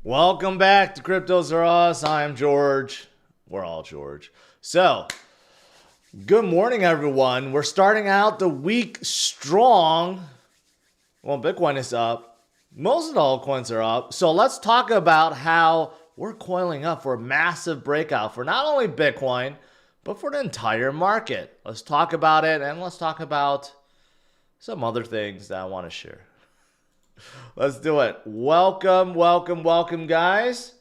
Welcome back to Cryptos Are Us. I'm George. We're all George. So, good morning, everyone. We're starting out the week strong. Well, Bitcoin is up. Most of the altcoins are up. So let's talk about how we're coiling up for a massive breakout for not only Bitcoin, but for the entire market. Let's talk about it, and let's talk about some other things that I want to share. Let's do it. Welcome, guys.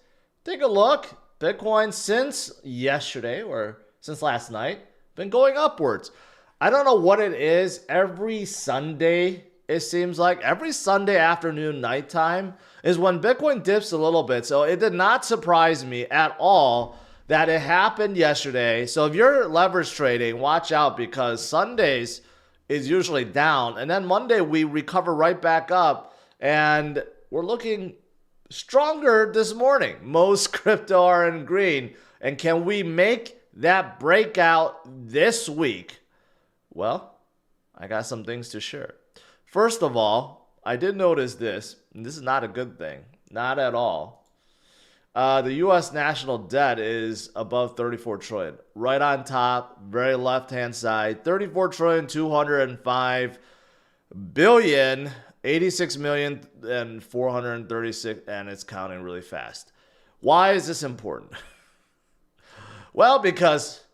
Take a look. Bitcoin since yesterday or since last night been going upwards. I don't know what it is. Every Sunday, it seems like every Sunday afternoon, nighttime is when Bitcoin dips a little bit. So it did not surprise me at all that it happened yesterday. So if you're leverage trading, watch out because Sundays is usually down. And then Monday, we recover right back up. And we're looking stronger this morning. Most crypto are in green. And can we make that breakout this week? Well, I got some things to share. First of all, I did notice this, and this is not a good thing. Not at all. The U.S. national debt is above 34 trillion. Right on top, very left-hand side, 34 trillion, 205 billion. 86 million and 436, and it's counting really fast. Why is this important? Well, because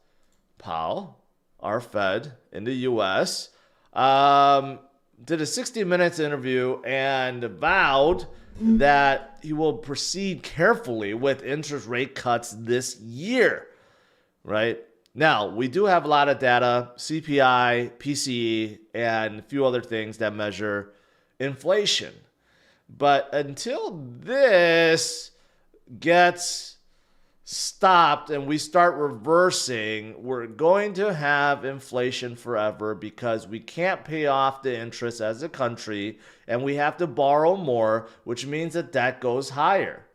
Powell, our Fed in the US, did a 60 minutes interview and vowed that he will proceed carefully with interest rate cuts this year, right? Now, we do have a lot of data, CPI, PCE, and a few other things that measure inflation. But until this gets stopped and we start reversing, we're going to have inflation forever because we can't pay off the interest as a country and we have to borrow more, which means that debt goes higher,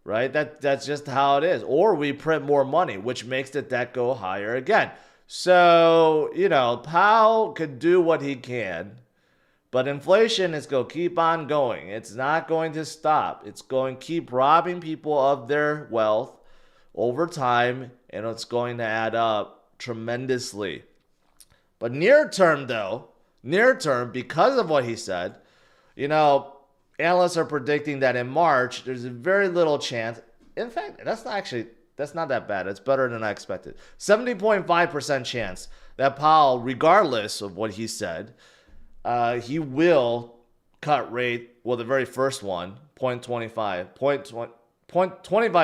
right? That's just how it is. Or we print more money, which makes the debt go higher again. So, Powell could do what he can. But inflation is going to keep on going. It's not going to stop. It's going to keep robbing people of their wealth over time, and it's going to add up tremendously. But near term, because of what he said, analysts are predicting that in March, there's a very little chance. In fact, that's not that bad. It's better than I expected. 70.5% chance that Powell, regardless of what he said, he will cut rate, well, the very first one, 0.25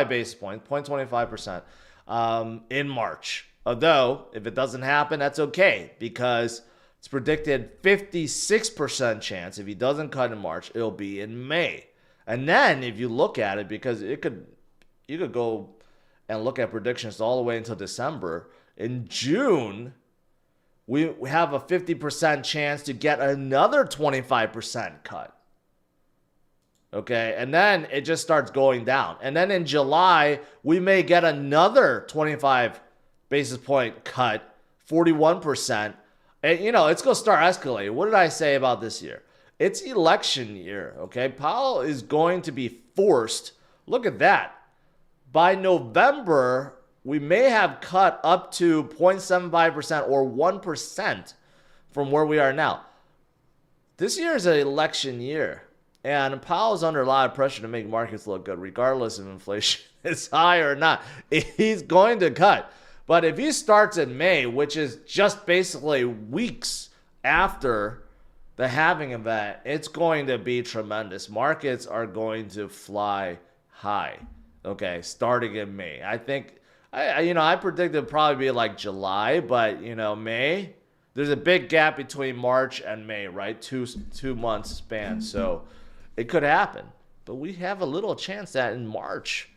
basis points, 0.25% in March. Although, if it doesn't happen, that's okay because it's predicted 56% chance if he doesn't cut in March, it'll be in May. And then if you look at it, because you could go and look at predictions all the way until December, in June, we have a 50% chance to get another 25% cut. Okay, and then it just starts going down. And then in July, we may get another 25 basis point cut, 41%. And, it's going to start escalating. What did I say about this year? It's election year, okay? Powell is going to be forced. Look at that. By November, we may have cut up to 0.75% or 1% from where we are now. This year is an election year, and Powell's under a lot of pressure to make markets look good, regardless if inflation is high or not. He's going to cut. But if he starts in May, which is just basically weeks after the halving event, it's going to be tremendous. Markets are going to fly high, okay, starting in May. I think I predicted it'd probably be like July, but May, there's a big gap between March and May, right? Two months span. So it could happen. But we have a little chance that in March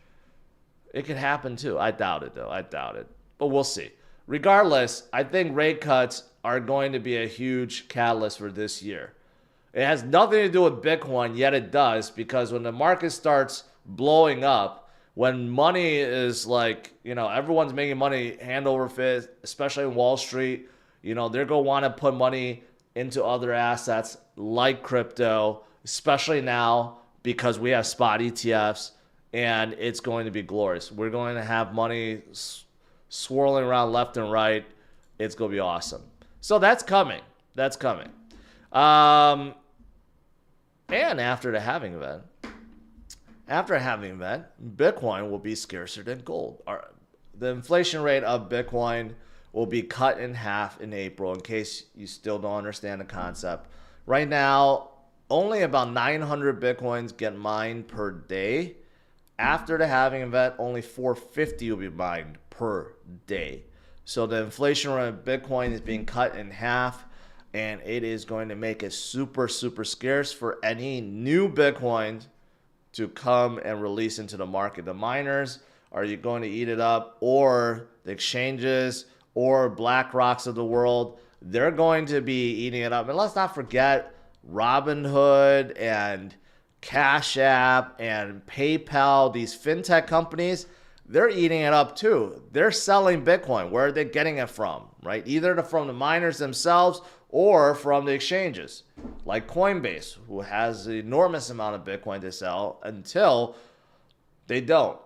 it could happen too. I doubt it though. I doubt it. But we'll see. Regardless, I think rate cuts are going to be a huge catalyst for this year. It has nothing to do with Bitcoin, yet it does, because when the market starts blowing up, when money is like, everyone's making money hand over fist, especially in Wall Street, they're going to want to put money into other assets like crypto, especially now because we have spot ETFs, and it's going to be glorious. We're going to have money swirling around left and right. It's going to be awesome. So that's coming. That's coming. And after the halving event, Bitcoin will be scarcer than gold. The inflation rate of Bitcoin will be cut in half in April, in case you still don't understand the concept. Right now, only about 900 Bitcoins get mined per day. After the halving event, only 450 will be mined per day. So the inflation rate of Bitcoin is being cut in half, and it is going to make it super, super scarce for any new Bitcoin to come and release into the market. The miners, are you going to eat it up? Or the exchanges or BlackRocks of the world, they're going to be eating it up. And let's not forget Robinhood and Cash App and PayPal, these fintech companies, they're eating it up too. They're selling Bitcoin. Where are they getting it from, right? Either from the miners themselves or from the exchanges, like Coinbase, who has an enormous amount of Bitcoin to sell until they don't.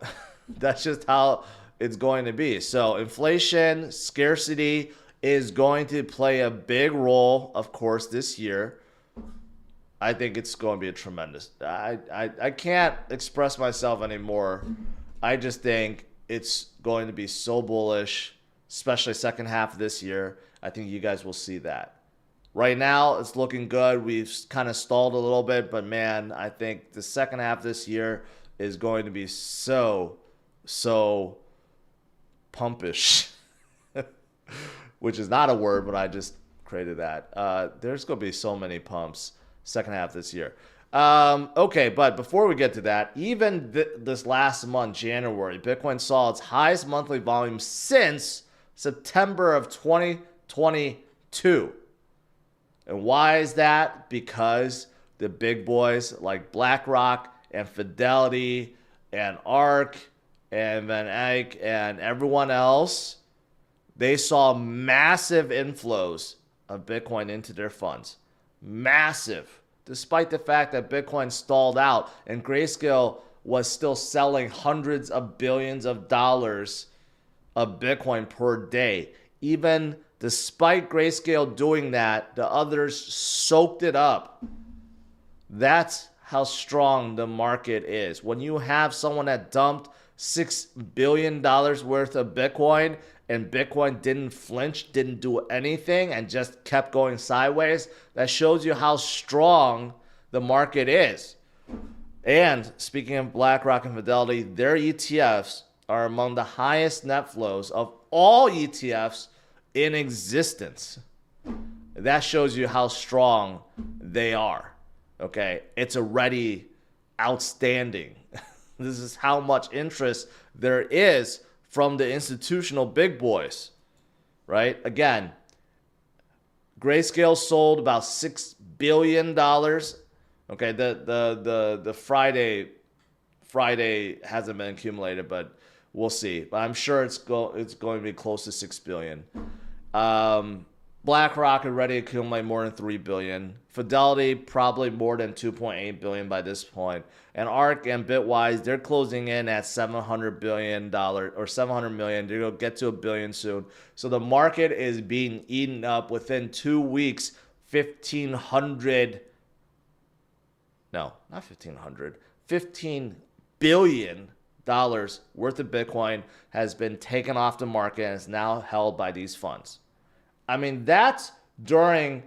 That's just how it's going to be. So inflation, scarcity is going to play a big role, of course, this year. I think it's going to be a tremendous. I can't express myself anymore. I just think it's going to be so bullish, especially second half of this year. I think you guys will see that. Right now, it's looking good. We've kind of stalled a little bit, but man, I think the second half of this year is going to be so pumpish, which is not a word, but I just created that. There's going to be so many pumps second half this year. Okay, but before we get to that, even this last month, January, Bitcoin saw its highest monthly volume since September of 2022. And why is that? Because the big boys like BlackRock and Fidelity and ARK and Van Eyck and everyone else, they saw massive inflows of Bitcoin into their funds. Massive. Despite the fact that Bitcoin stalled out and Grayscale was still selling hundreds of billions of dollars of Bitcoin per day. Even despite Grayscale doing that, the others soaked it up. That's how strong the market is. When you have someone that dumped $6 billion worth of Bitcoin and Bitcoin didn't flinch, didn't do anything, and just kept going sideways, that shows you how strong the market is. And speaking of BlackRock and Fidelity, their ETFs are among the highest net flows of all ETFs in existence. That shows you how strong they are. Okay, it's already outstanding. This is how much interest there is from the institutional big boys, right? Again, Grayscale sold about $6 billion. Okay, the Friday hasn't been accumulated, but we'll see. But I'm sure it's going to be close to $6 billion. BlackRock already accumulated more than $3 billion. Fidelity probably more than $2.8 billion by this point. And ARK and Bitwise, they're closing in at $700 billion or $700 million. They're going to get to $1 billion soon. So the market is being eaten up within 2 weeks. 1,500. No, not 1,500. $15 billion worth of Bitcoin has been taken off the market and is now held by these funds. I mean, that's during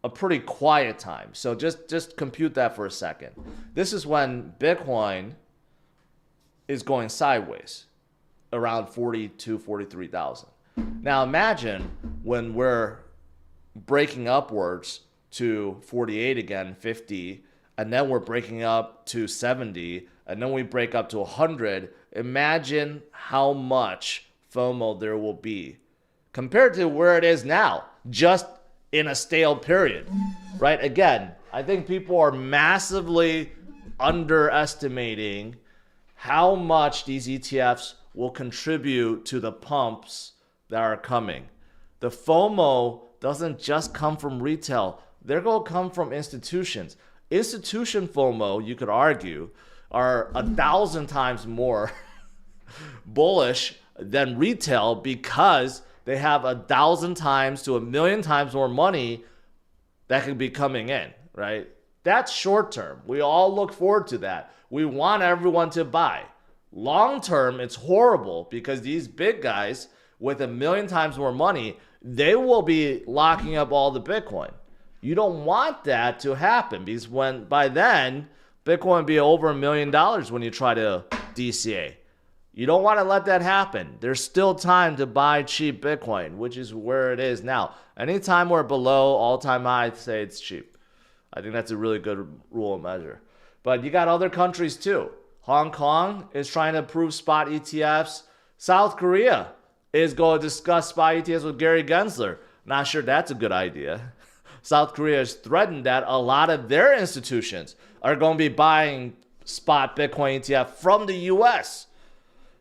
a pretty quiet time. So just compute that for a second. This is when Bitcoin is going sideways, around 42, 43,000. Now imagine when we're breaking upwards to 48 again, 50, and then we're breaking up to 70, and then we break up to 100. Imagine how much FOMO there will be compared to where it is now, just in a stale period, right? Again, I think people are massively underestimating how much these ETFs will contribute to the pumps that are coming. The FOMO doesn't just come from retail. They're going to come from institutions. Institution FOMO, you could argue, are 1,000 times more bullish than retail because they have 1,000 times to 1,000,000 times more money that could be coming in, right? That's short term. We all look forward to that. We want everyone to buy. Long term, it's horrible because these big guys with 1,000,000 times more money, they will be locking up all the Bitcoin. You don't want that to happen because by then, Bitcoin will be over $1 million when you try to DCA. You don't want to let that happen. There's still time to buy cheap Bitcoin, which is where it is now. Anytime we're below all-time high, I'd say it's cheap. I think that's a really good rule of measure. But you got other countries too. Hong Kong is trying to approve spot ETFs. South Korea is going to discuss spot ETFs with Gary Gensler. Not sure that's a good idea. South Korea has threatened that a lot of their institutions are going to be buying spot Bitcoin ETF from the US.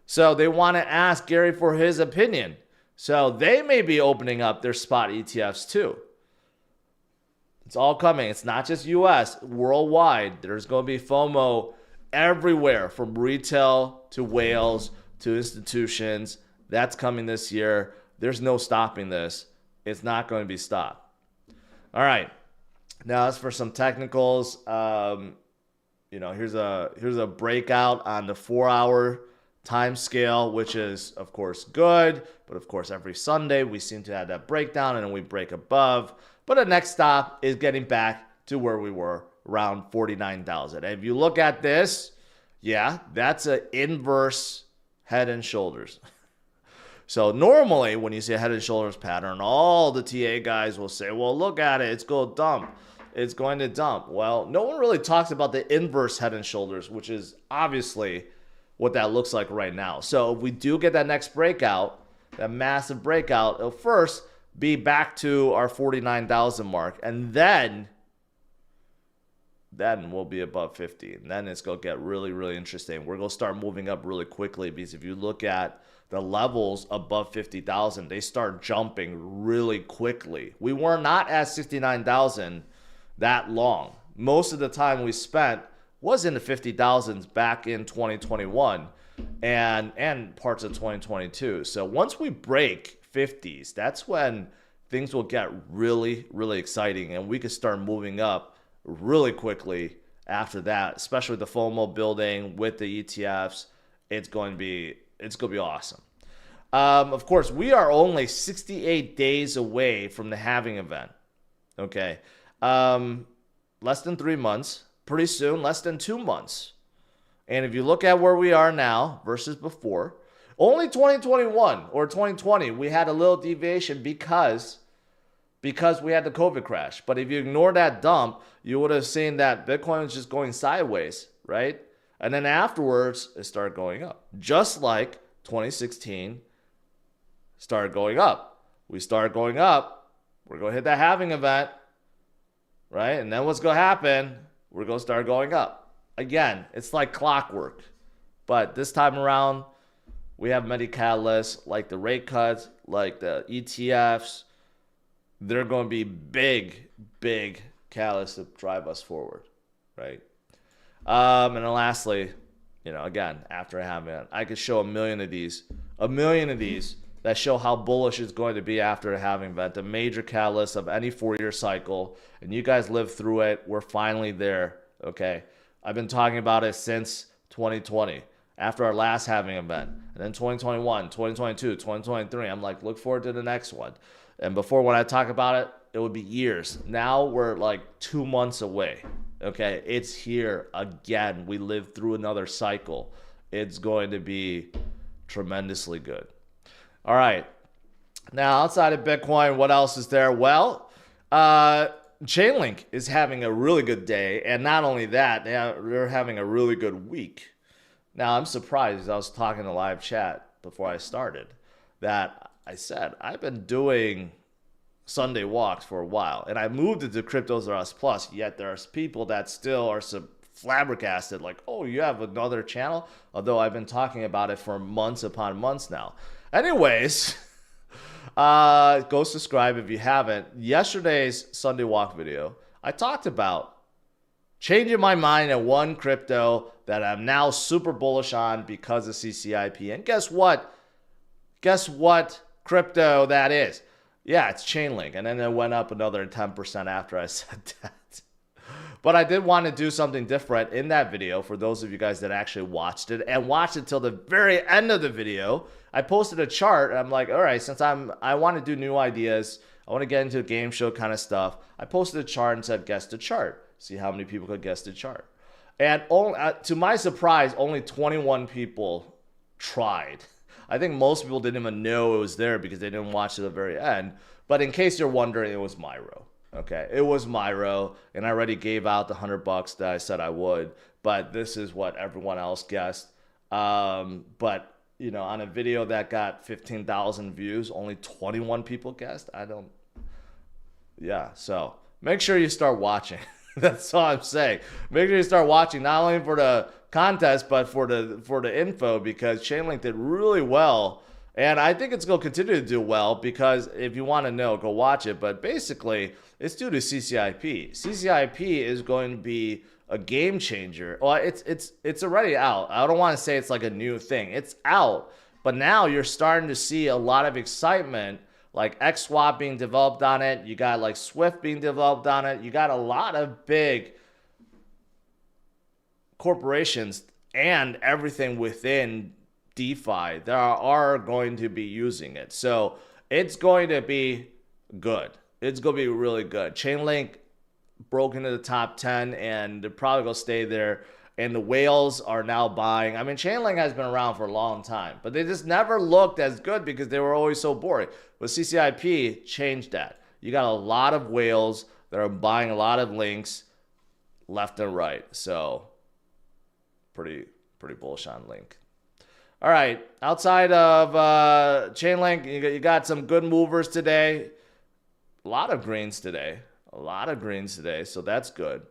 So they want to ask Gary for his opinion. So they may be opening up their spot ETFs too. It's all coming. It's not just US, worldwide. There's going to be FOMO everywhere from retail to whales to institutions. That's coming this year. There's no stopping this. It's not going to be stopped. All right. Now as for some technicals, here's a breakout on the 4-hour time scale, which is of course good, but of course every Sunday we seem to have that breakdown and then we break above. But the next stop is getting back to where we were, around 49,000. And if you look at this, yeah, that's an inverse head and shoulders. So normally when you see a head and shoulders pattern, all the TA guys will say, well, look at it, it's going to dump. It's going to dump. Well, no one really talks about the inverse head and shoulders, which is obviously what that looks like right now. So if we do get that next breakout, that massive breakout, it'll first be back to our 49,000 mark, and then we'll be above 50. And then it's going to get really, really interesting. We're going to start moving up really quickly because if you look at the levels above 50,000, they start jumping really quickly. We were not at 69,000 that long. Most of the time we spent was in the 50,000s back in 2021 and parts of 2022. So once we break 50s, that's when things will get really, really exciting and we could start moving up really quickly after that, especially the FOMO building with the ETFs. It's going to be awesome. Of course, we are only 68 days away from the halving event. Okay. Less than 3 months. Pretty soon, less than 2 months. And if you look at where we are now versus before, only 2021 or 2020, we had a little deviation because we had the COVID crash. But if you ignore that dump, you would have seen that Bitcoin was just going sideways, right? And then afterwards, it started going up. Just like 2016 started going up. We started going up. We're going to hit that halving event, right? And then what's going to happen? We're going to start going up. Again, it's like clockwork. But this time around, we have many catalysts like the rate cuts, like the ETFs. They're going to be big, big catalysts to drive us forward, right? And then lastly, again, after having it, I could show a million of these that show how bullish it's going to be after a halving event, the major catalyst of any 4-year cycle. And you guys lived through it. We're finally there, okay? I've been talking about it since 2020, after our last halving event. And then 2021, 2022, 2023. I'm like, look forward to the next one. And before, when I talk about it, it would be years. Now we're like 2 months away, okay? It's here again. We lived through another cycle. It's going to be tremendously good. All right. Now, outside of Bitcoin, what else is there? Well, Chainlink is having a really good day. And not only that, they're having a really good week. Now, I'm surprised. I was talking in the live chat before I started that I said, I've been doing Sunday walks for a while. And I moved it to Cryptos R Us Plus. Yet there's people that still are flabbergasted. Like, oh, you have another channel? Although I've been talking about it for months upon months now. Anyways, go subscribe if you haven't. Yesterday's Sunday walk video, I talked about changing my mind at one crypto that I'm now super bullish on because of CCIP. And guess what? Guess what crypto that is? Yeah, it's Chainlink. And then it went up another 10% after I said that. But I did want to do something different in that video for those of you guys that actually watched it and watched it till the very end of the video. I posted a chart and I'm like, all right, since I want to do new ideas, I want to get into game show kind of stuff. I posted a chart and said, guess the chart. See how many people could guess the chart. And to my surprise, only 21 people tried. I think most people didn't even know it was there because they didn't watch to the very end. But in case you're wondering, it was Myro. Okay, it was Myro, and I already gave out the $100 that I said I would. But this is what everyone else guessed. But you know, on a video that got 15,000 views, only 21 people guessed. Yeah. So make sure you start watching. That's all I'm saying. Make sure you start watching, not only for the contest, but for the info, because Chainlink did really well. And I think it's going to continue to do well because if you want to know, go watch it. But basically, it's due to CCIP. CCIP is going to be a game changer. Well, it's already out. I don't want to say it's like a new thing. It's out. But now you're starting to see a lot of excitement, like XSwap being developed on it. You got like Swift being developed on it. You got a lot of big corporations and everything within DeFi that are going to be using it. So it's going to be good. It's going to be really good. Chainlink broke into the top 10 and they're probably going to stay there. And the whales are now buying. I mean, Chainlink has been around for a long time, but they just never looked as good because they were always so boring. But CCIP changed that. You got a lot of whales that are buying a lot of links left and right. So pretty bullish on Link. All right, outside of Chainlink, you got some good movers today. A lot of greens today. So that's good.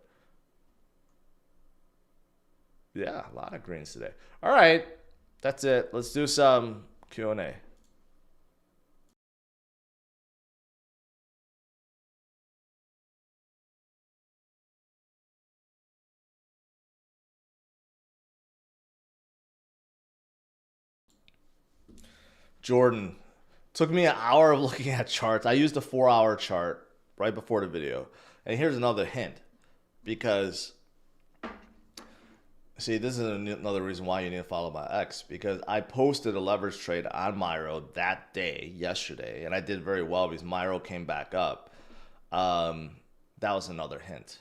Yeah, a lot of greens today. All right, that's it. Let's do some Q&A. Jordan, took me an hour of looking at charts. I used a 4-hour chart right before the video. And here's another hint. Because, see, this is another reason why you need to follow my X. Because I posted a leverage trade on Myro that day, yesterday. And I did very well because Myro came back up. That was another hint.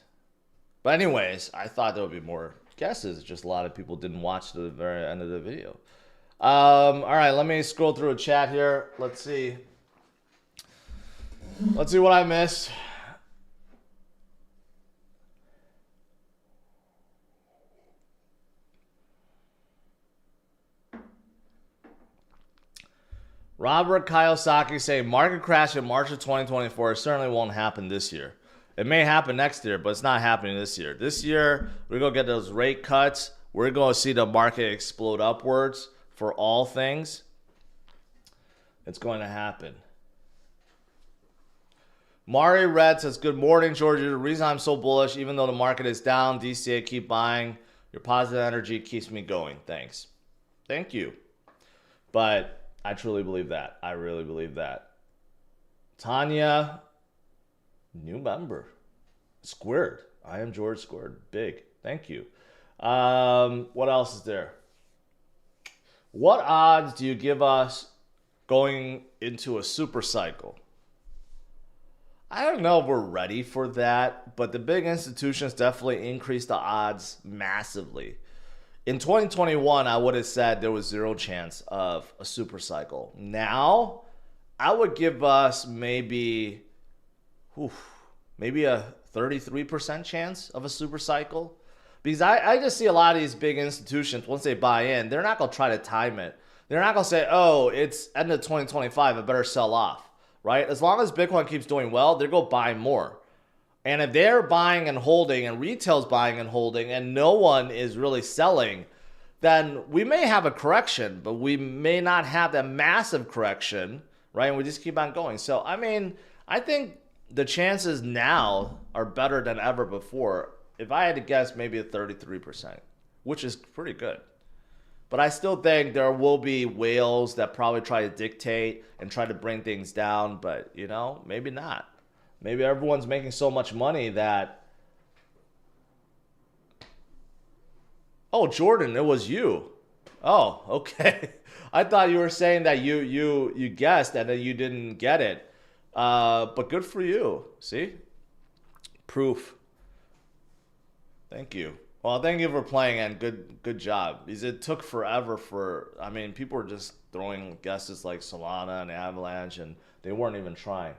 But anyways, I thought there would be more guesses. Just a lot of people didn't watch to the very end of the video. All right, let me scroll through a chat here. Let's see what I missed. Robert Kiyosaki saying market crash in March of 2024 certainly won't happen this year. It may happen next year, but it's not happening this year. This year, we're going to get those rate cuts. We're going to see the market explode upwards. For all things, it's going to happen. Mari Red says, good morning, Georgia. The reason I'm so bullish, even though the market is down, DCA, keep buying. Your positive energy keeps me going. Thanks. Thank you. But I truly believe that. I really believe that. Tanya, new member. Squared. I am George Squared. Big. Thank you. What else is there? What odds do you give us going into a super cycle? I don't know if we're ready for that, but the big institutions definitely increased the odds massively. In 2021, I would have said there was zero chance of a super cycle. Now, I would give us maybe a 33% chance of a super cycle. Because I just see a lot of these big institutions, once they buy in, they're not going to try to time it. They're not going to say, oh, it's end of 2025, I better sell off, right? As long as Bitcoin keeps doing well, they're going to buy more. And if they're buying and holding and retail's buying and holding and no one is really selling, then we may have a correction, but we may not have that massive correction, right? And we just keep on going. So, I mean, I think the chances now are better than ever before. if I had to guess, maybe a 33%, which is pretty good. But I still think there will be whales that probably try to dictate and try to bring things down. But, you know, maybe not. Maybe everyone's making so much money that... Oh, Jordan, it was you. Oh, okay. I thought you were saying that you guessed and then you didn't get it. But good for you. See? Proof. Thank you. Well, thank you for playing and good job. Because it took forever for, I mean, people were just throwing guesses like Solana and Avalanche and they weren't even trying.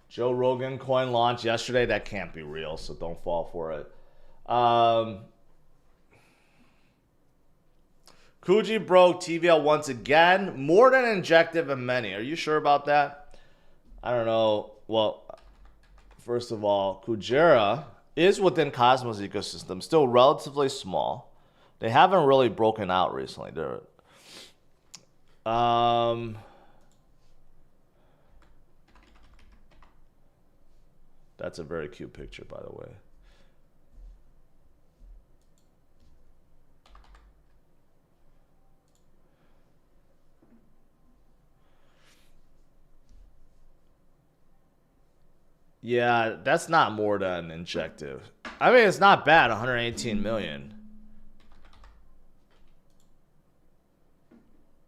Joe Rogan coin launch yesterday. That can't be real, so don't fall for it. Kuji broke TVL once again. More than Injective and many. Are you sure about that? I don't know. Well, first of all, Kujira is within Cosmos ecosystem. Still relatively small. They haven't really broken out recently. They're... That's a very cute picture, by the way. Yeah, that's not more than Injective. I mean, it's not bad, 118 million.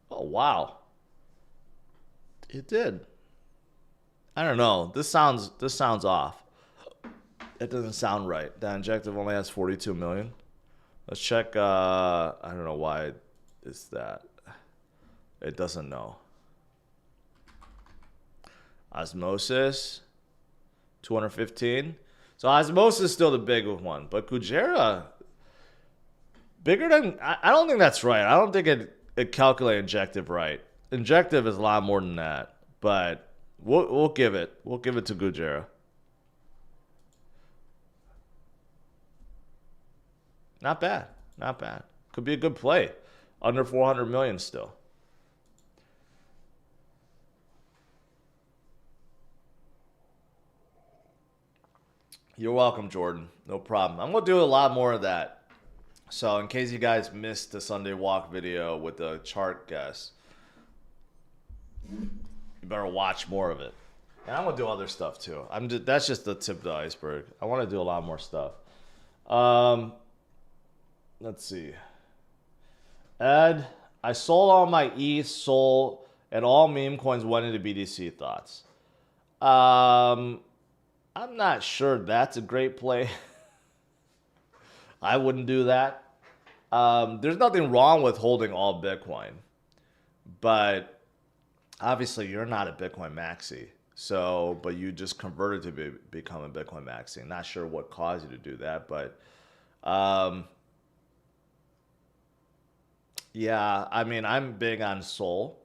Oh, wow. It did. I don't know. This sounds off. It doesn't sound right. That Injective only has 42 million. Let's check. I don't know why it's that. It doesn't know. Osmosis, 215. So Osmosis is still the big one, but Kujira bigger than. I don't think that's right. I don't think it calculated Injective right. Injective is a lot more than that, but we'll give it to Kujira. Not bad. Not bad. Could be a good play. Under 400 million still. You're welcome, Jordan. No problem. I'm going to do a lot more of that. So in case you guys missed the Sunday walk video with the chart guess, you better watch more of it. And I'm going to do other stuff too. That's just the tip of the iceberg. I want to do a lot more stuff. Let's see. Ed, I sold all my ETH, Sol, and all meme coins went into BTC. Thoughts? I'm not sure that's a great play. I wouldn't do that. There's nothing wrong with holding all Bitcoin, but obviously you're not a Bitcoin maxi. So, but you just converted to become a Bitcoin maxi. Not sure what caused you to do that, but yeah, I mean, I'm big on Sol.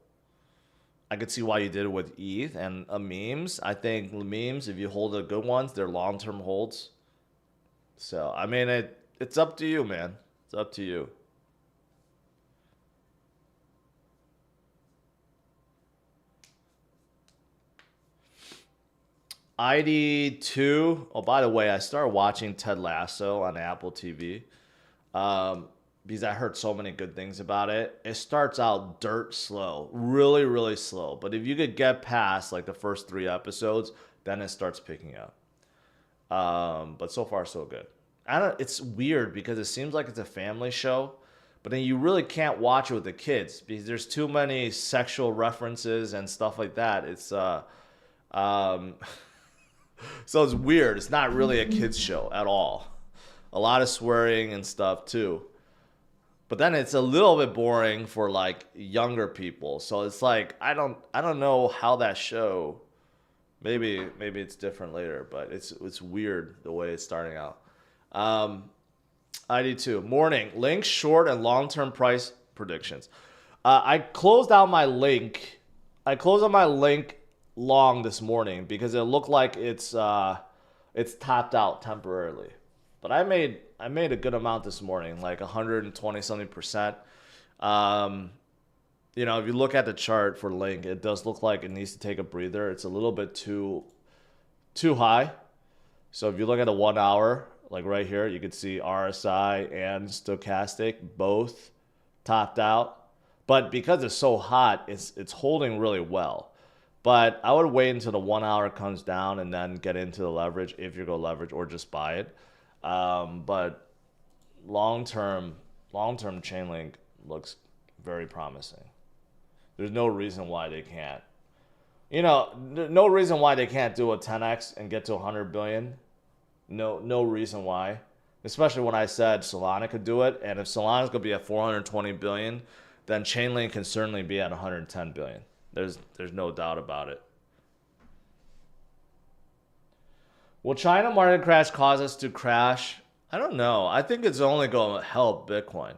I could see why you did it with ETH and memes. I think memes, if you hold the good ones, they're long-term holds. So, I mean, it's up to you, man. It's up to you. ID2. Oh, by the way, I started watching Ted Lasso on Apple TV. Because I heard so many good things about it. It starts out dirt slow, really, really slow. But if you could get past like the first 3 episodes, then it starts picking up. But so far, so good. It's weird because it seems like it's a family show, but then you really can't watch it with the kids because there's too many sexual references and stuff like that. It's so it's weird. It's not really a kids show at all. A lot of swearing and stuff too. But then it's a little bit boring for like younger people. So it's like I don't know how that show. Maybe it's different later, but it's weird the way it's starting out. ID2 morning link short and long-term price predictions. I closed out my link. I closed out my link long this morning because it looked like it's topped out temporarily. But I made I made a good amount this morning, like 120 something percent. Um, you know, if you look at the chart for Link, it does look like it needs to take a breather. It's a little bit too high. So if you look at the 1 hour, like right here, you can see RSI and stochastic both topped out. But because it's so hot, it's holding really well. But I would wait until the 1 hour comes down and then get into the leverage if you're going to leverage or just buy it. But long-term Chainlink looks very promising. There's no reason why they can't. You know, no reason why they can't do a 10x and get to 100 billion. No reason why. Especially when I said Solana could do it, and if Solana's gonna be at 420 billion, then Chainlink can certainly be at 110 billion. There's no doubt about it. Will China market crash cause us to crash? I don't know. I think it's only going to help Bitcoin.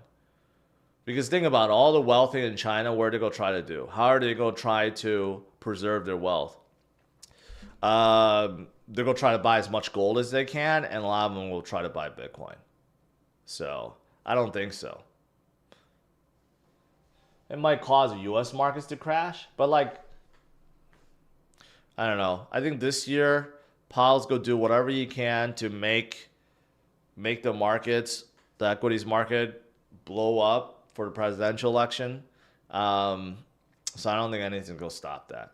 Because think about it, all the wealthy in China, where are they going to try to do? How are they going to try to preserve their wealth? They're going to try to buy as much gold as they can, and a lot of them will try to buy Bitcoin. So, I don't think so. It might cause U.S. markets to crash, but like, I don't know. I think this year, Powell's going to do whatever he can to make the markets, the equities market, blow up for the presidential election. So I don't think anything's going to stop that.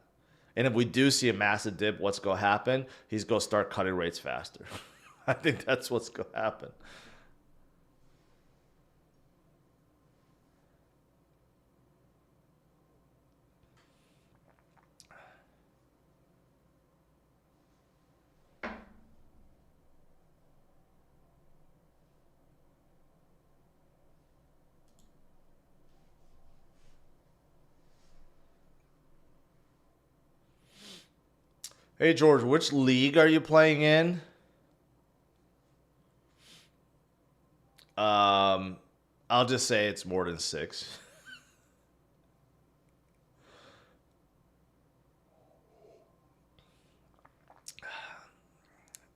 And if we do see a massive dip, what's going to happen? He's going to start cutting rates faster. I think that's what's going to happen. Hey, George, which league are you playing in? I'll just say it's more than 6.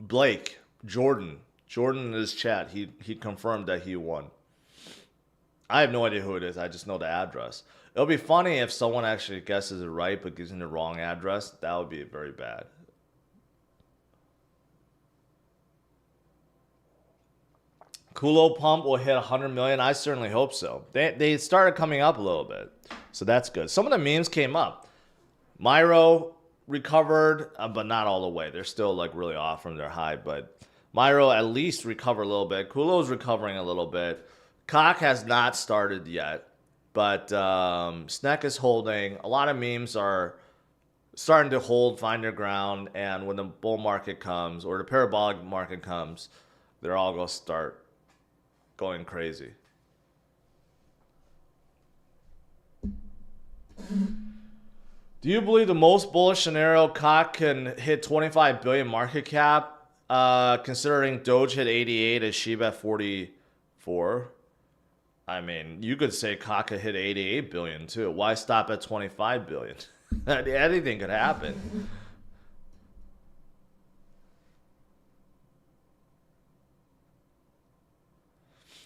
Blake, Jordan in his chat, he confirmed that he won. I have no idea who it is. I just know the address. It'll be funny if someone actually guesses it right but gives me the wrong address. That would be very bad. Kulo Pump will hit 100 million. I certainly hope so. They started coming up a little bit, so that's good. Some of the memes came up. Myro recovered, but not all the way. They're still like really off from their high, but Myro at least recovered a little bit. Kulo's recovering a little bit. Cock has not started yet, but Sneck is holding. A lot of memes are starting to hold, find their ground, and when the bull market comes or the parabolic market comes, they're all going to start going crazy. Do you believe the most bullish scenario Cock can hit 25 billion market cap, considering Doge hit 88 and Shiba at 44? I mean, you could say Cock could hit 88 billion too. Why stop at 25 billion? Anything could happen.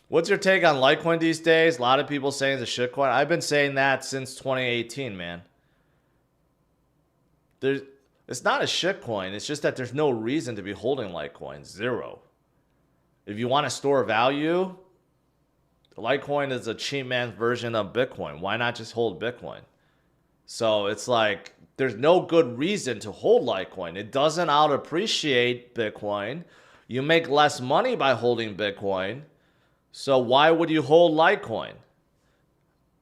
What's your take on Litecoin these days? A lot of people saying it's a shitcoin. I've been saying that since 2018, man. It's not a shitcoin. It's just that there's no reason to be holding Litecoin. Zero. If you want to store value, Litecoin is a cheap man's version of Bitcoin. Why not just hold Bitcoin? So it's like there's no good reason to hold Litecoin. It doesn't out appreciate Bitcoin. You make less money by holding Bitcoin. So why would you hold Litecoin?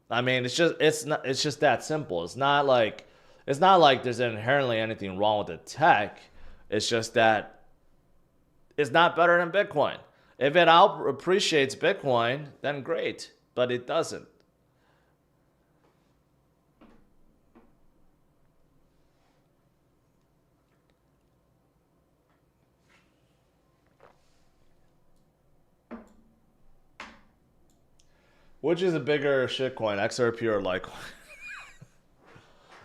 I mean, it's just that simple. It's not like there's inherently anything wrong with the tech. It's just that it's not better than Bitcoin. If it out appreciates Bitcoin, then great, but it doesn't. Which is a bigger shitcoin, XRP or Litecoin?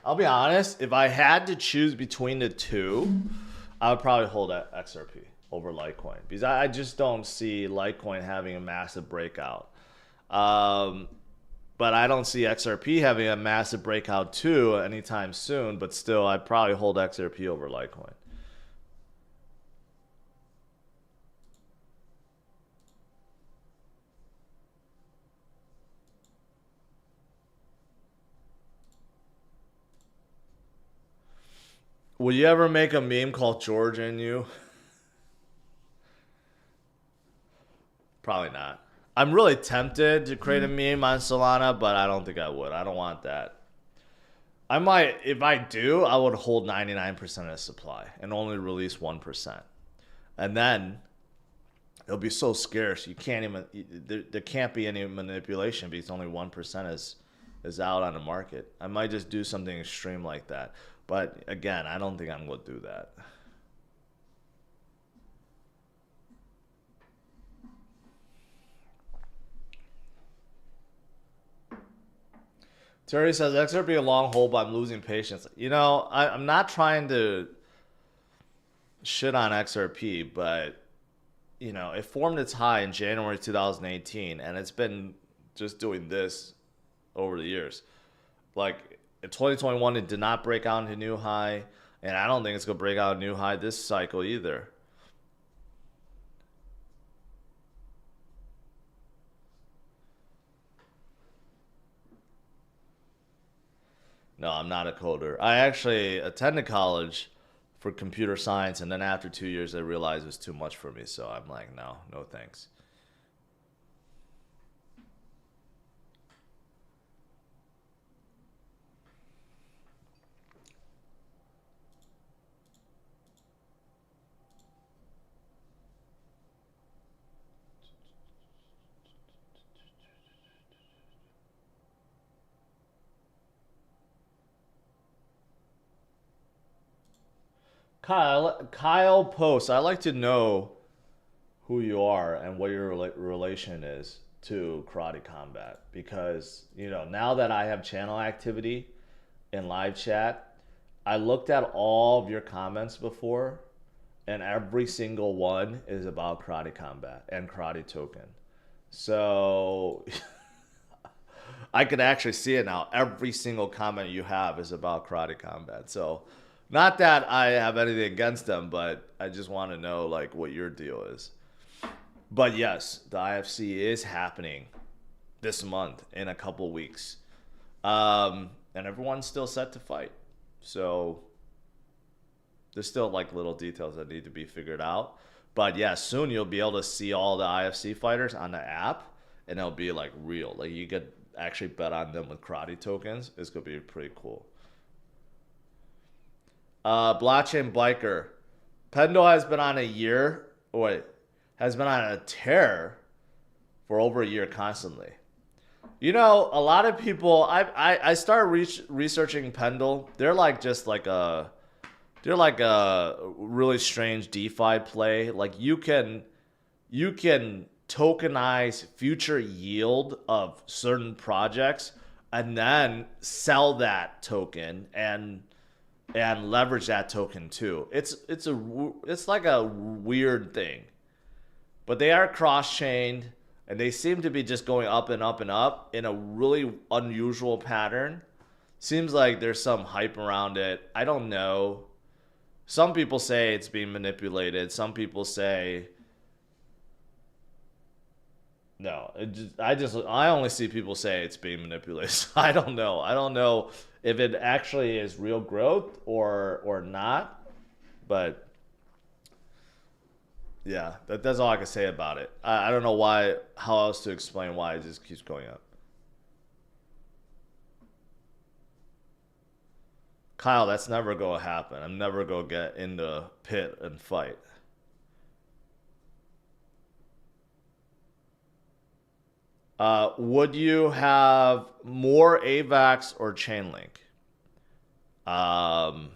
I'll be honest, if I had to choose between the two, I would probably hold that XRP. over Litecoin because I just don't see Litecoin having a massive breakout. Um, but I don't see XRP having a massive breakout too anytime soon. But still, I'd probably hold XRP over Litecoin. Will you ever make a meme called George and you? Probably not. I'm really tempted to create a meme on Solana, but I don't think I would. I don't want that. I might, if I do, I would hold 99% of supply and only release 1%. And then it'll be so scarce, you can't even, there can't be any manipulation because only 1% is out on the market. I might just do something extreme like that. But again, I don't think I'm going to do that. Terry says XRP a long hold, but I'm losing patience. You know, I'm not trying to shit on XRP, but you know, it formed its high in January 2018, and it's been just doing this over the years. Like in 2021, it did not break out into new high, and I don't think it's gonna break out a new high this cycle either. No, I'm not a coder. I actually attended college for computer science, and then after 2 years, I realized it was too much for me. So I'm like, no, no thanks. Kyle posts. I like to know who you are and what your relation is to karate combat because you know now that I have channel activity in live chat, I looked at all of your comments before, and every single one is about karate combat and karate token. So I could actually see it now. Every single comment you have is about karate combat. So not that I have anything against them, but I just want to know like what your deal is. But yes, the IFC is happening this month in a couple weeks. And everyone's still set to fight. So there's still like little details that need to be figured out. But yeah, soon you'll be able to see all the IFC fighters on the app and it'll be like real. Like you could actually bet on them with karate tokens. It's gonna be pretty cool. Blockchain Biker. Pendle has been on a year. Wait, has been on a tear for over a year constantly. You know, a lot of people. I started researching Pendle. They're like a really strange DeFi play. Like you can tokenize future yield of certain projects and then sell that token and leverage that token too. It's like a weird thing. But they are cross-chained and they seem to be just going up and up and up in a really unusual pattern. Seems like there's some hype around it. I don't know. Some people say it's being manipulated. Some people say no. I only see people say it's being manipulated. I don't know. I don't know if it actually is real growth or not. But yeah, that's all I can say about it. I don't know how else to explain why it just keeps going up. Kyle, that's never gonna happen. I'm never gonna get in the pit and fight. Would you have more AVAX or Chainlink? Um,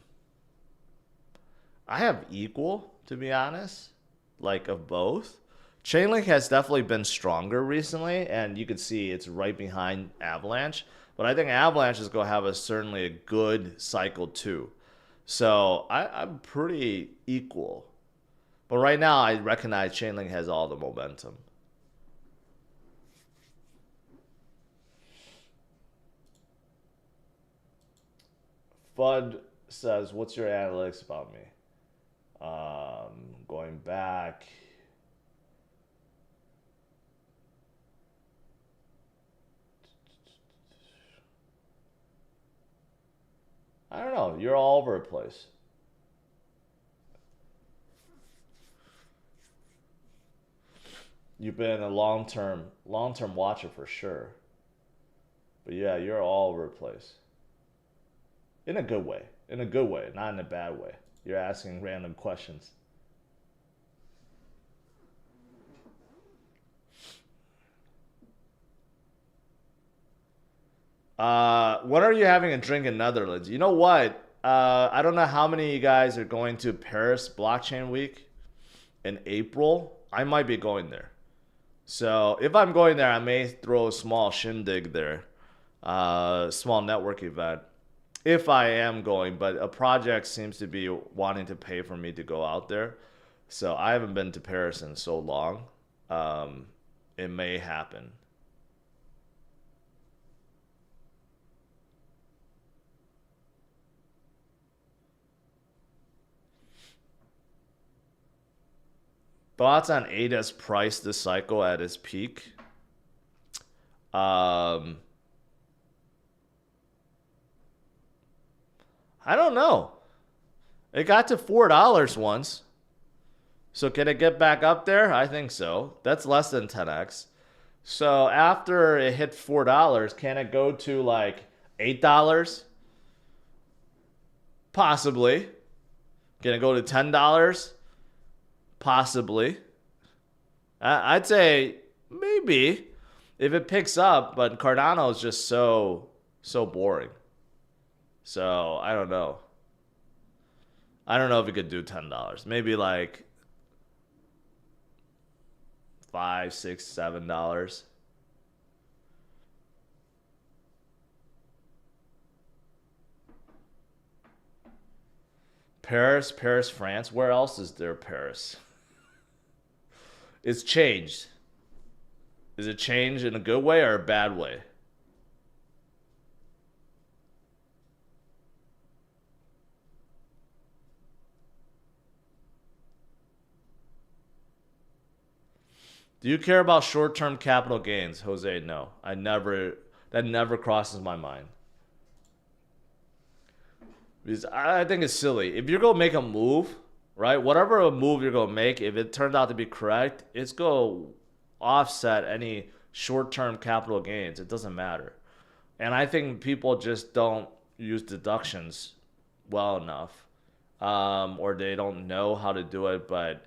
I have equal, to be honest, like of both. Chainlink has definitely been stronger recently, and you can see it's right behind Avalanche. But I think Avalanche is going to have certainly a good cycle too. So I'm pretty equal. But right now, I recognize Chainlink has all the momentum. Fudd says, what's your analytics about me? Going back. I don't know. You're all over the place. You've been a long-term watcher for sure. But yeah, you're all over the place. In a good way. In a good way, not in a bad way. You're asking random questions. When are you having a drink in Netherlands? You know what? I don't know how many of you guys are going to Paris Blockchain Week in April. I might be going there. So if I'm going there, I may throw a small shindig there, small network event. If I am going, but a project seems to be wanting to pay for me to go out there. So I haven't been to Paris in so long. It may happen. Thoughts on ADA's price this cycle at its peak? Um, I don't know. It got to $4 once. So can it get back up there? I think so. That's less than 10x. So after it hit $4, can it go to like $8? Possibly. Can it go to $10? Possibly. I'd say maybe if it picks up, but Cardano is just so boring. So I don't know. I don't know if it could do $10. Maybe like $5, $6, $7. Paris, France. Where else is there Paris? It's changed. Is it changed in a good way or a bad way? Do you care about short-term capital gains, Jose? No, that never crosses my mind. Because I think it's silly. If you're gonna make a move, right? Whatever a move you're gonna make, if it turns out to be correct, it's gonna offset any short-term capital gains. It doesn't matter. And I think people just don't use deductions well enough, or they don't know how to do it. But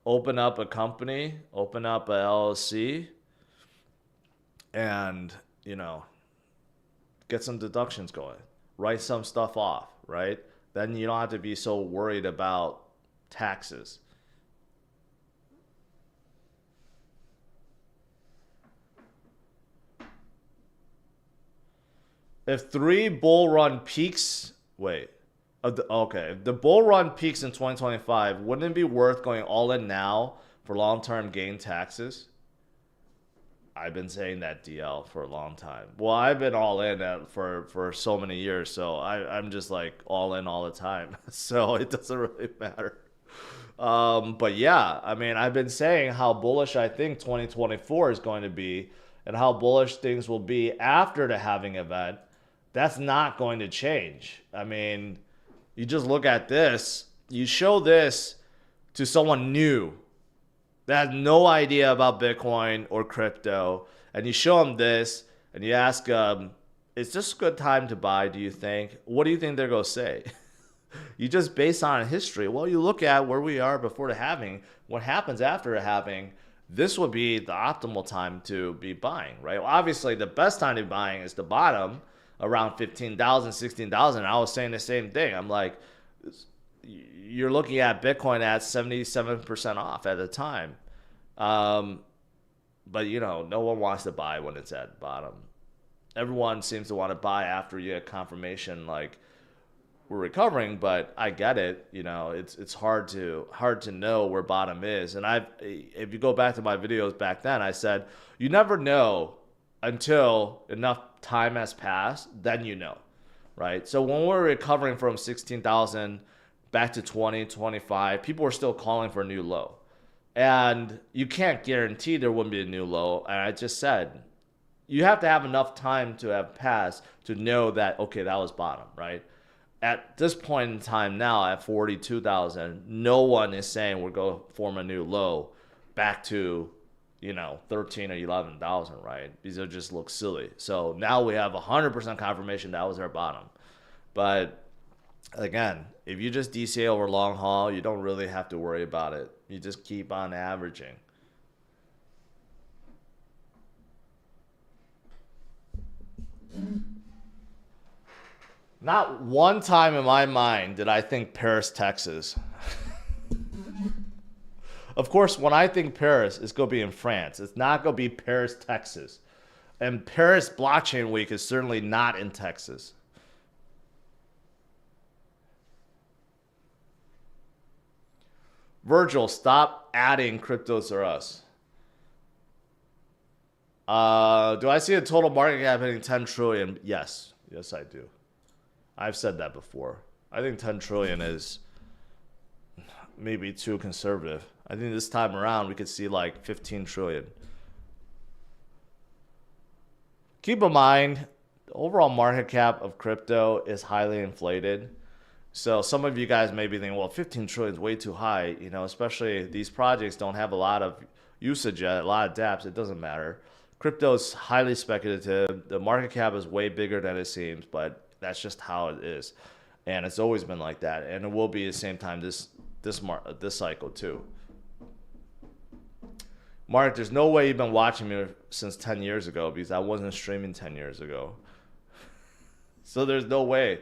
open up a company, open up a LLC, and get some deductions going. Write some stuff off, right? Then you don't have to be so worried about taxes. If three bull run peaks, wait, okay, if the bull run peaks in 2025, wouldn't it be worth going all in now for long-term gain taxes? I've been saying that, DL, for a long time. Well, I've been all in for so many years, so I'm just like all in all the time. So it doesn't really matter. But yeah, I mean, I've been saying how bullish I think 2024 is going to be and how bullish things will be after the halving event. That's not going to change. I mean, you just look at this. You show this to someone new that has no idea about Bitcoin or crypto, and you show them this, and you ask them, is this a good time to buy, do you think? What do you think they're going to say? You just base on history. Well, you look at where we are before the halving, what happens after the halving, this would be the optimal time to be buying, right? Well, obviously, the best time to be buying is the bottom, around 15,000, 16,000. I was saying the same thing. I'm like, you're looking at Bitcoin at 77% off at the time. But no one wants to buy when it's at bottom. Everyone seems to want to buy after you get confirmation, like, we're recovering, but I get it. You know, it's hard to know where bottom is. And if you go back to my videos back then, I said you never know until enough time has passed, then you know, right? So when we're recovering from 16,000 back to 20, 25, people are still calling for a new low. And you can't guarantee there wouldn't be a new low. And I just said, you have to have enough time to have passed to know that, okay, that was bottom, right? At this point in time now, at 42,000, no one is saying we're going to form a new low back to, 13 or 11,000, right? These are just look silly. So now we have 100% confirmation that was our bottom. But again, if you just DCA over long haul, you don't really have to worry about it. You just keep on averaging. Not one time in my mind did I think Paris, Texas. Of course, when I think Paris, it's going to be in France. It's not going to be Paris, Texas. And Paris Blockchain Week is certainly not in Texas. Virgil, stop adding cryptos or us. Do I see a total market cap hitting 10 trillion? Yes. Yes, I do. I've said that before. I think 10 trillion is maybe too conservative. I think this time around we could see like 15 trillion. Keep in mind, the overall market cap of crypto is highly inflated. So some of you guys may be thinking, well, 15 trillion is way too high, especially these projects don't have a lot of usage yet, a lot of dApps. It doesn't matter. Crypto is highly speculative. The market cap is way bigger than it seems, but that's just how it is. And it's always been like that. And it will be the same time this cycle too. Mark, there's no way you've been watching me since 10 years ago because I wasn't streaming 10 years ago. So there's no way.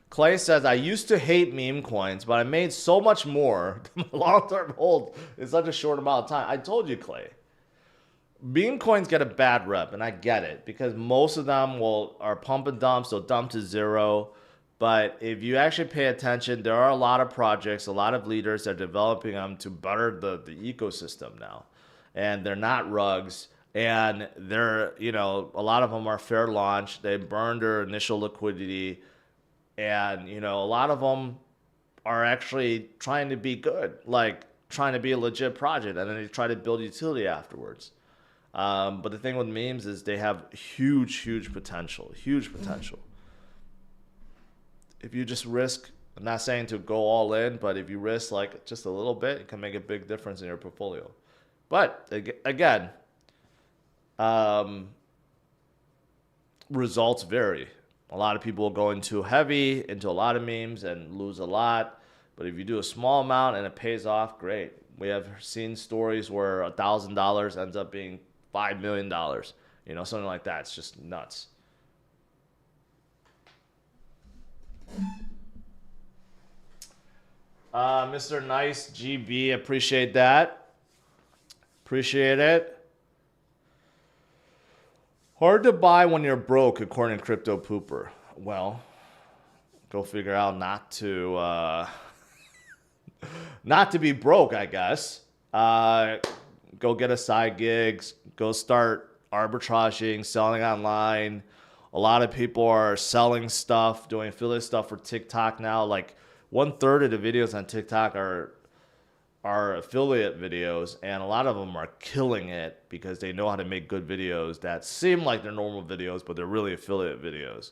Clay says, I used to hate meme coins, but I made so much more than my long-term hold in such a short amount of time. I told you, Clay. Meme coins get a bad rep, and I get it, because most of them are pump and dumps, so dump to zero. But if you actually pay attention, there are a lot of projects, a lot of leaders that are developing them to better the ecosystem now. And they're not rugs. And they're, a lot of them are fair launch. They burned their initial liquidity. And, a lot of them are actually trying to be good, like trying to be a legit project, and then they try to build utility afterwards. But the thing with memes is they have huge potential, If you just risk, I'm not saying to go all in, but if you risk like just a little bit, it can make a big difference in your portfolio. But again, results vary. A lot of people go in too heavy into a lot of memes and lose a lot. But if you do a small amount and it pays off, great. We have seen stories where $1,000 ends up being $5 million. Something like that. It's just nuts. Mr. Nice GB, appreciate that. Appreciate it. Hard to buy when you're broke, according to Crypto Pooper. Well, go figure out not to be broke, I guess. Go get a side gig. Go start arbitraging, selling online. A lot of people are selling stuff, doing affiliate stuff for TikTok now. Like 1/3 of the videos on TikTok are affiliate videos, and a lot of them are killing it because they know how to make good videos that seem like they're normal videos, but they're really affiliate videos.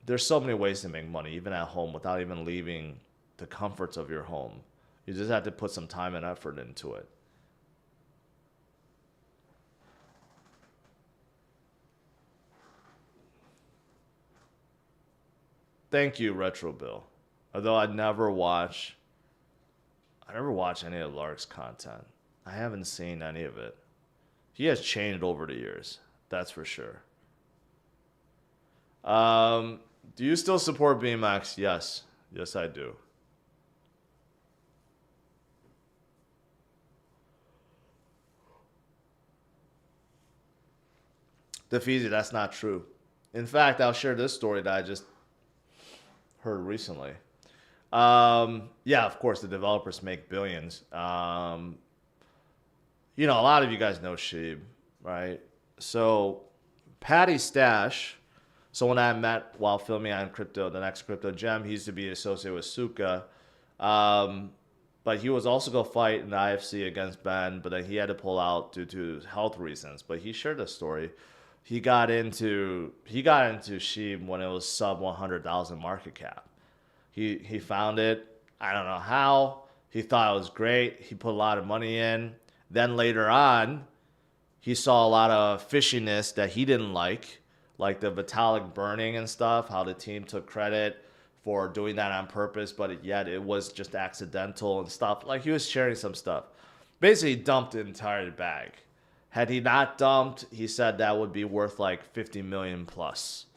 There's so many ways to make money, even at home, without even leaving the comforts of your home. You just have to put some time and effort into it. Thank you, Retro Bill. Although I never watch any of Lark's content. I haven't seen any of it. He has changed over the years. That's for sure. Do you still support BMX? Yes. Yes, I do. Defeasy, that's not true. In fact, I'll share this story that I just heard recently. Yeah, of course, the developers make billions. A lot of you guys know Sheeb, right? So, Patty Stash. So when I met while filming on crypto, the next crypto gem, he used to be associated with Suka. Um, but he was also going to fight in the IFC against Ben, but then he had to pull out due to health reasons. But he shared a story. He got into Sheeb when it was sub 100,000 market cap. He found it. I don't know how. He thought it was great. He put a lot of money in. Then later on, he saw a lot of fishiness that he didn't like the Vitalik burning and stuff, how the team took credit for doing that on purpose, but yet it was just accidental and stuff. Like, he was sharing some stuff. Basically, he dumped the entire bag. Had he not dumped, he said that would be worth like 50 million plus.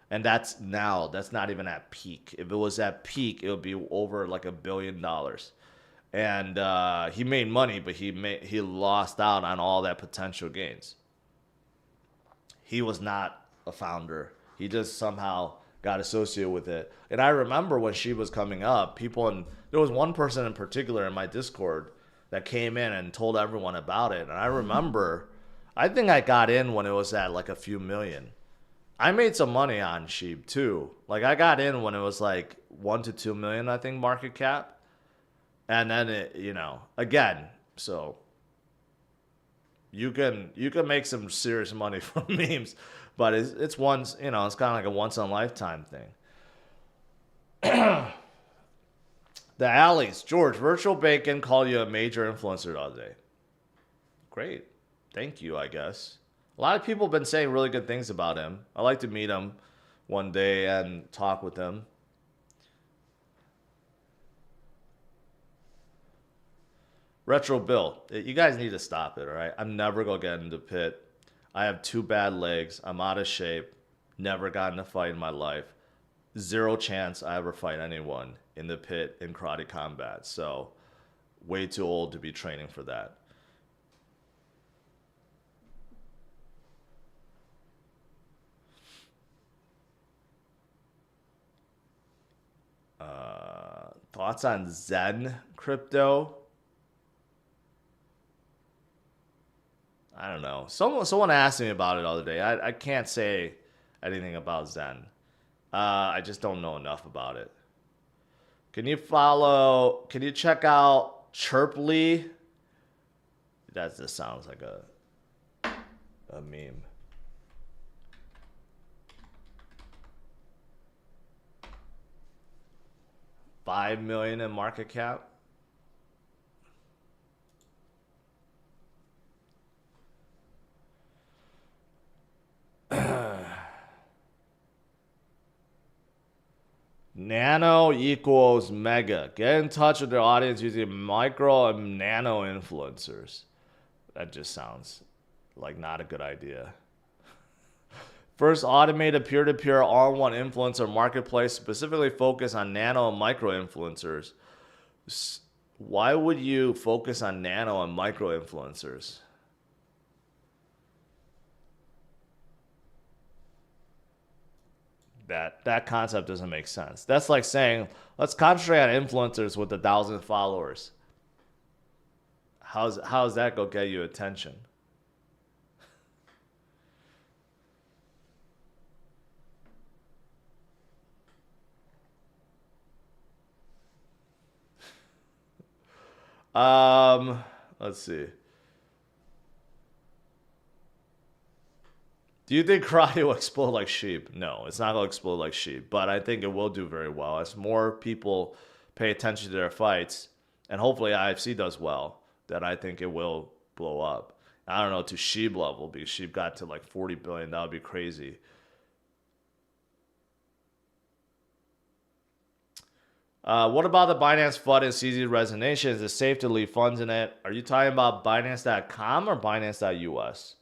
And that's not even at peak. If it was at peak, it would be over like $1 billion. And he made money, but he lost out on all that potential gains. He was not a founder. He just somehow got associated with it. And I remember when she was coming up, there was one person in particular in my Discord that came in and told everyone about it. And I remember, I think I got in when it was at like a few million. I made some money on Sheep too. Like, I got in when it was like 1 to 2 million, I think, market cap. And then again, so you can make some serious money from memes, but it's once, it's kind of like a once in a lifetime thing. The alleys, George, Virtual Bacon called you a major influencer the other day. Great. Thank you, I guess. A lot of people have been saying really good things about him. I'd like to meet him one day and talk with him. Retro Bill, you guys need to stop it, all right? I'm never going to get into the pit. I have 2 bad legs. I'm out of shape. Never got in a fight in my life. 0 chance I ever fight anyone in the pit in karate combat. So, way too old to be training for that. Thoughts on Zen crypto? I don't know. Someone asked me about it the other day. I can't say anything about Zen. I just don't know enough about it. Can you check out Chirply? That just sounds like a meme. $5 million in market cap. Nano equals mega. Get in touch with their audience using micro and nano influencers. That just sounds like not a good idea. First automated peer-to-peer all-in-one influencer marketplace specifically focused on nano and micro influencers. Why would you focus on nano and micro influencers? That concept doesn't make sense. That's like saying, let's concentrate on influencers with 1,000 followers. How's that gonna get you attention? Let's see. Do you think karate will explode like sheep? No, it's not going to explode like sheep, but I think it will do very well as more people pay attention to their fights, and hopefully IFC does well, then I think it will blow up. I don't know, to sheep level, because sheep got to like 40 billion. That would be crazy. What about the Binance FUD and CZ resignation? Is it safe to leave funds in it? Are you talking about Binance.com or Binance.us?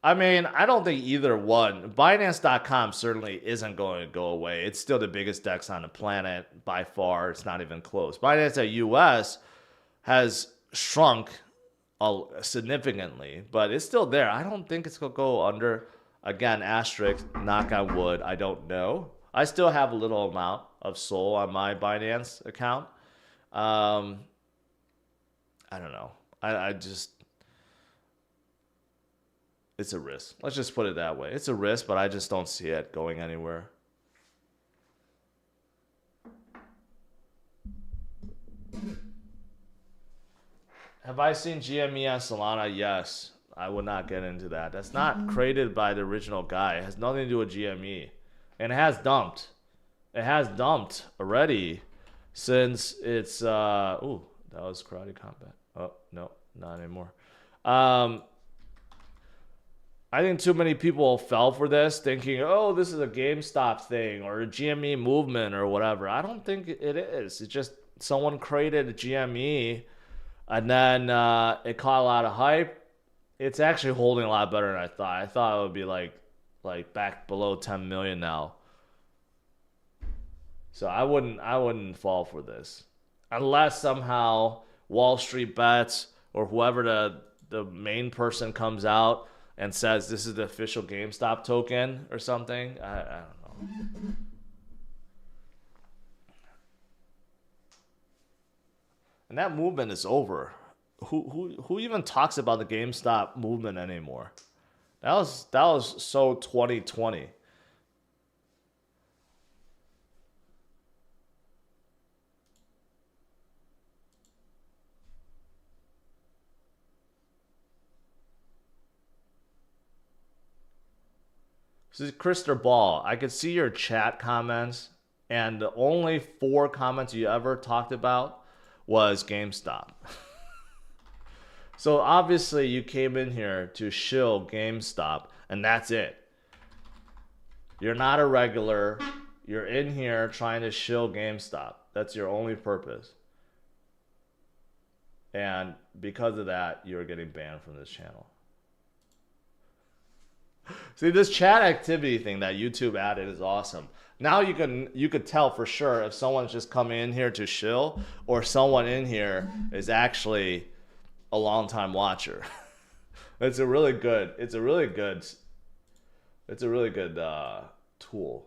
I mean, I don't think either one. Binance.com certainly isn't going to go away. It's still the biggest DEX on the planet by far. It's not even close. Binance.us has shrunk significantly, but it's still there. I don't think it's going to go under Again, asterisk, knock on wood, I don't know. I still have a little amount of SOL on my Binance account. I don't know. I just, it's a risk. Let's just put it that way. It's a risk, but I just don't see it going anywhere. Have I seen GME on Solana? Yes. I would not get into that. That's not created by the original guy. It has nothing to do with GME. And it has dumped. It has dumped already since it's ooh, that was Karate Combat. Oh, no, not anymore. I think too many people fell for this thinking, oh, this is a GameStop thing or a GME movement or whatever. I don't think it is. It's just someone created a GME and then it caught a lot of hype. It's actually holding a lot better than I thought. I thought it would be like back below 10 million now. So I wouldn't fall for this. Unless somehow Wall Street Bets or whoever the main person comes out and says this is the official GameStop token or something. I don't know. And that movement is over. Who even talks about the GameStop movement anymore? That was so 2020. This is Christopher Ball. I could see your chat comments, and the only 4 comments you ever talked about was GameStop. So obviously you came in here to shill GameStop, and that's it. You're not a regular. You're in here trying to shill GameStop. That's your only purpose. And because of that, you're getting banned from this channel. See, this chat activity thing that YouTube added is awesome. Now you could tell for sure if someone's just coming in here to shill or someone in here is actually a long time watcher. It's a really good tool.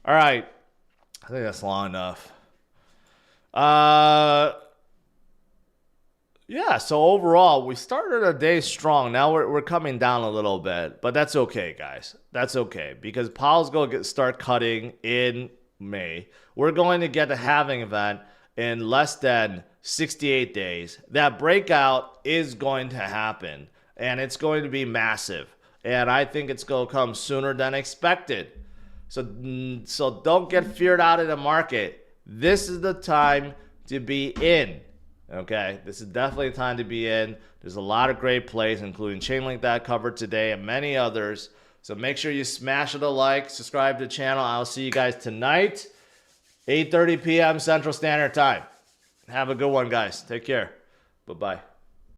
All right, I think that's long enough. Yeah, so overall, we started a day strong. Now we're coming down a little bit, but that's okay, guys. That's okay, because Powell's going to start cutting in May. We're going to get the halving event in less than 68 days. That breakout is going to happen, and it's going to be massive. And I think it's going to come sooner than expected. So don't get feared out of the market. This is the time to be in. Okay, this is definitely a time to be in. There's a lot of great plays, including Chainlink that I covered today and many others. So make sure you smash it a like, subscribe to the channel. I'll see you guys tonight, 8:30 p.m. Central Standard Time. Have a good one, guys. Take care. Bye-bye.